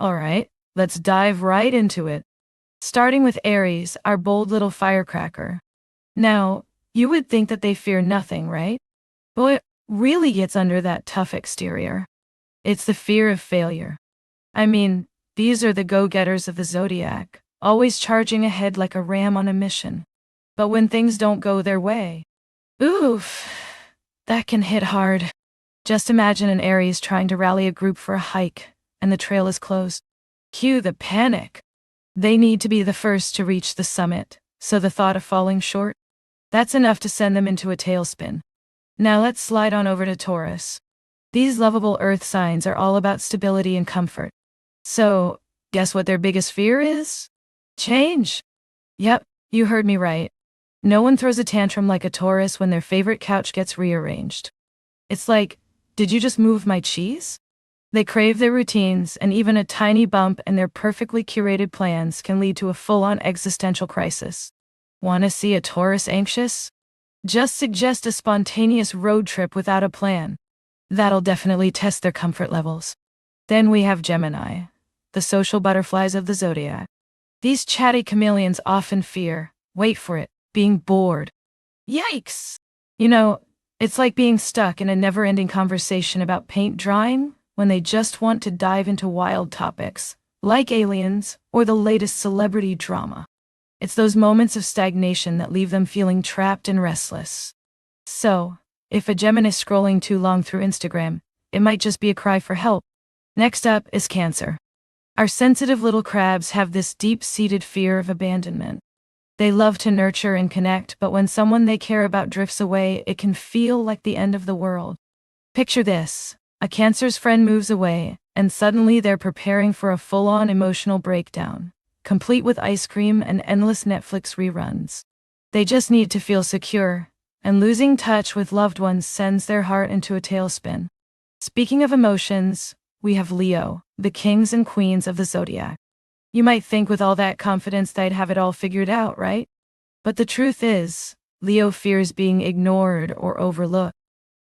Alright, let's dive right into it. Starting with Aries, our bold little firecracker. Now, you would think that they fear nothing, right? But what really gets under that tough exterior? It's the fear of failure. I mean, these are the go-getters of the Zodiac, always charging ahead like a ram on a mission. But when things don't go their way, oof, that can hit hard. Just imagine an Aries trying to rally a group for a hike, and the trail is closed. Cue the panic. They need to be the first to reach the summit, so the thought of falling short, that's enough to send them into a tailspin. Now let's slide on over to Taurus. These lovable earth signs are all about stability and comfort. So, guess what their biggest fear is? Change. Yep, you heard me right. No one throws a tantrum like a Taurus when their favorite couch gets rearranged. It's like, did you just move my cheese? They crave their routines, and even a tiny bump in their perfectly curated plans can lead to a full-on existential crisis. Want to see a Taurus anxious? Just suggest a spontaneous road trip without a plan. That'll definitely test their comfort levels. Then we have Gemini, the social butterflies of the Zodiac. These chatty chameleons often fear, wait for it, being bored. Yikes! You know, it's like being stuck in a never-ending conversation about paint drying when they just want to dive into wild topics, like aliens or the latest celebrity drama. It's those moments of stagnation that leave them feeling trapped and restless. So, if a Gemini is scrolling too long through Instagram, it might just be a cry for help. Next up is Cancer. Our sensitive little crabs have this deep-seated fear of abandonment. They love to nurture and connect, but when someone they care about drifts away, it can feel like the end of the world. Picture this. A Cancer's friend moves away, and suddenly they're preparing for a full-on emotional breakdown, complete with ice cream and endless Netflix reruns. They just need to feel secure, and losing touch with loved ones sends their heart into a tailspin. Speaking of emotions, we have Leo, the kings and queens of the Zodiac. You might think with all that confidence they'd have it all figured out, right? But the truth is, Leo fears being ignored or overlooked.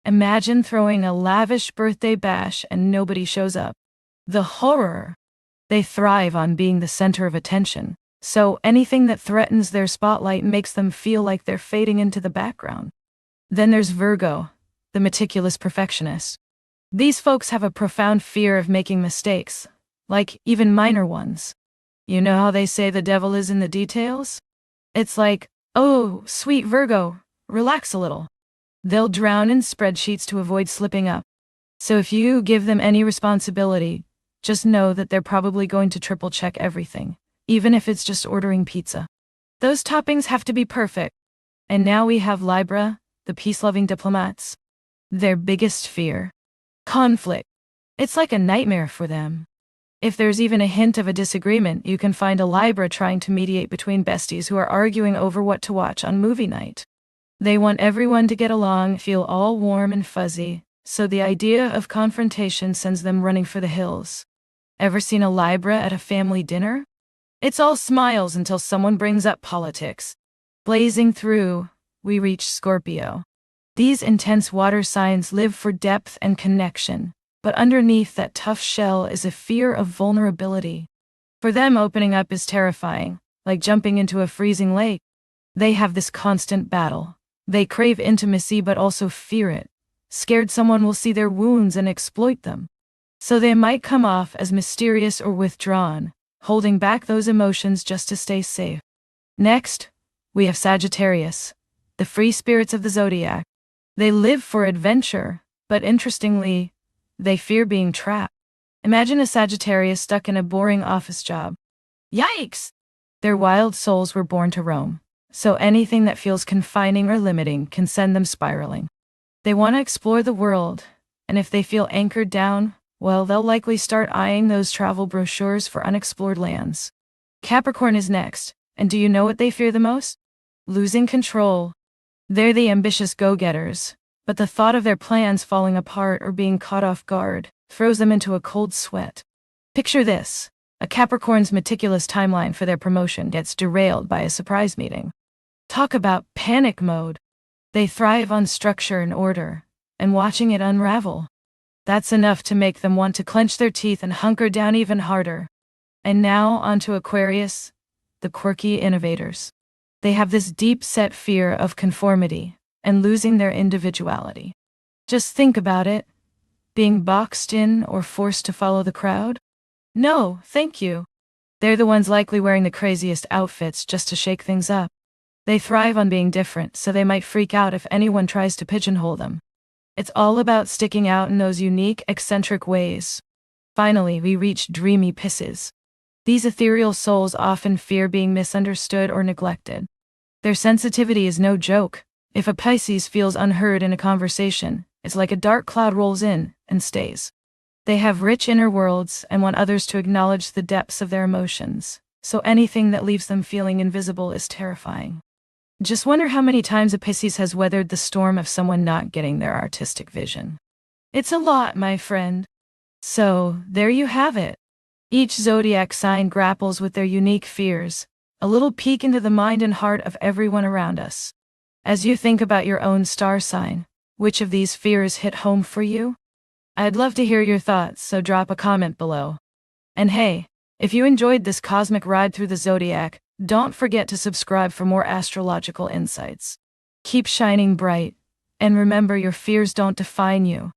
Imagine throwing a lavish birthday bash and nobody shows up. The horror! They thrive on being the center of attention, so anything that threatens their spotlight makes them feel like they're fading into the background. Then there's Virgo, the meticulous perfectionist. These folks have a profound fear of making mistakes, like even minor ones. You know how they say the devil is in the details? It's like, oh, sweet Virgo, relax a little. They'll drown in spreadsheets to avoid slipping up. So if you give them any responsibility, just know that they're probably going to triple check everything, even if it's just ordering pizza. Those toppings have to be perfect. And now we have Libra, the peace-loving diplomats. Their biggest fear: conflict. It's like a nightmare for them. If there's even a hint of a disagreement, you can find a Libra trying to mediate between besties who are arguing over what to watch on movie night. They want everyone to get along, feel all warm and fuzzy, so the idea of confrontation sends them running for the hills. Ever seen a Libra at a family dinner? It's all smiles until someone brings up politics. Blazing through, we reach Scorpio. These intense water signs live for depth and connection, but underneath that tough shell is a fear of vulnerability. For them, opening up is terrifying, like jumping into a freezing lake. They have this constant battle. They crave intimacy but also fear it, scared someone will see their wounds and exploit them. So they might come off as mysterious or withdrawn, holding back those emotions just to stay safe. Next, we have Sagittarius, the free spirits of the Zodiac. They live for adventure, but interestingly, they fear being trapped. Imagine a Sagittarius stuck in a boring office job. Yikes! Their wild souls were born to roam, so anything that feels confining or limiting can send them spiraling. They want to explore the world, and if they feel anchored down, well, they'll likely start eyeing those travel brochures for unexplored lands. Capricorn is next, and do you know what they fear the most? Losing control. They're the ambitious go-getters, but the thought of their plans falling apart or being caught off guard throws them into a cold sweat. Picture this: a Capricorn's meticulous timeline for their promotion gets derailed by a surprise meeting. Talk about panic mode. They thrive on structure and order, and watching it unravel. That's enough to make them want to clench their teeth and hunker down even harder. And now onto Aquarius, the quirky innovators. They have this deep-set fear of conformity and losing their individuality. Just think about it. Being boxed in or forced to follow the crowd? No, thank you. They're the ones likely wearing the craziest outfits just to shake things up. They thrive on being different, so they might freak out if anyone tries to pigeonhole them. It's all about sticking out in those unique, eccentric ways. Finally, we reach dreamy Pisces. These ethereal souls often fear being misunderstood or neglected. Their sensitivity is no joke. If a Pisces feels unheard in a conversation, it's like a dark cloud rolls in and stays. They have rich inner worlds and want others to acknowledge the depths of their emotions, so anything that leaves them feeling invisible is terrifying. Just wonder how many times a Pisces has weathered the storm of someone not getting their artistic vision. It's a lot, my friend. So, there you have it. Each zodiac sign grapples with their unique fears, a little peek into the mind and heart of everyone around us. As you think about your own star sign, which of these fears hit home for you? I'd love to hear your thoughts, so drop a comment below. And hey, if you enjoyed this cosmic ride through the zodiac, don't forget to subscribe for more astrological insights. Keep shining bright, and remember your fears don't define you.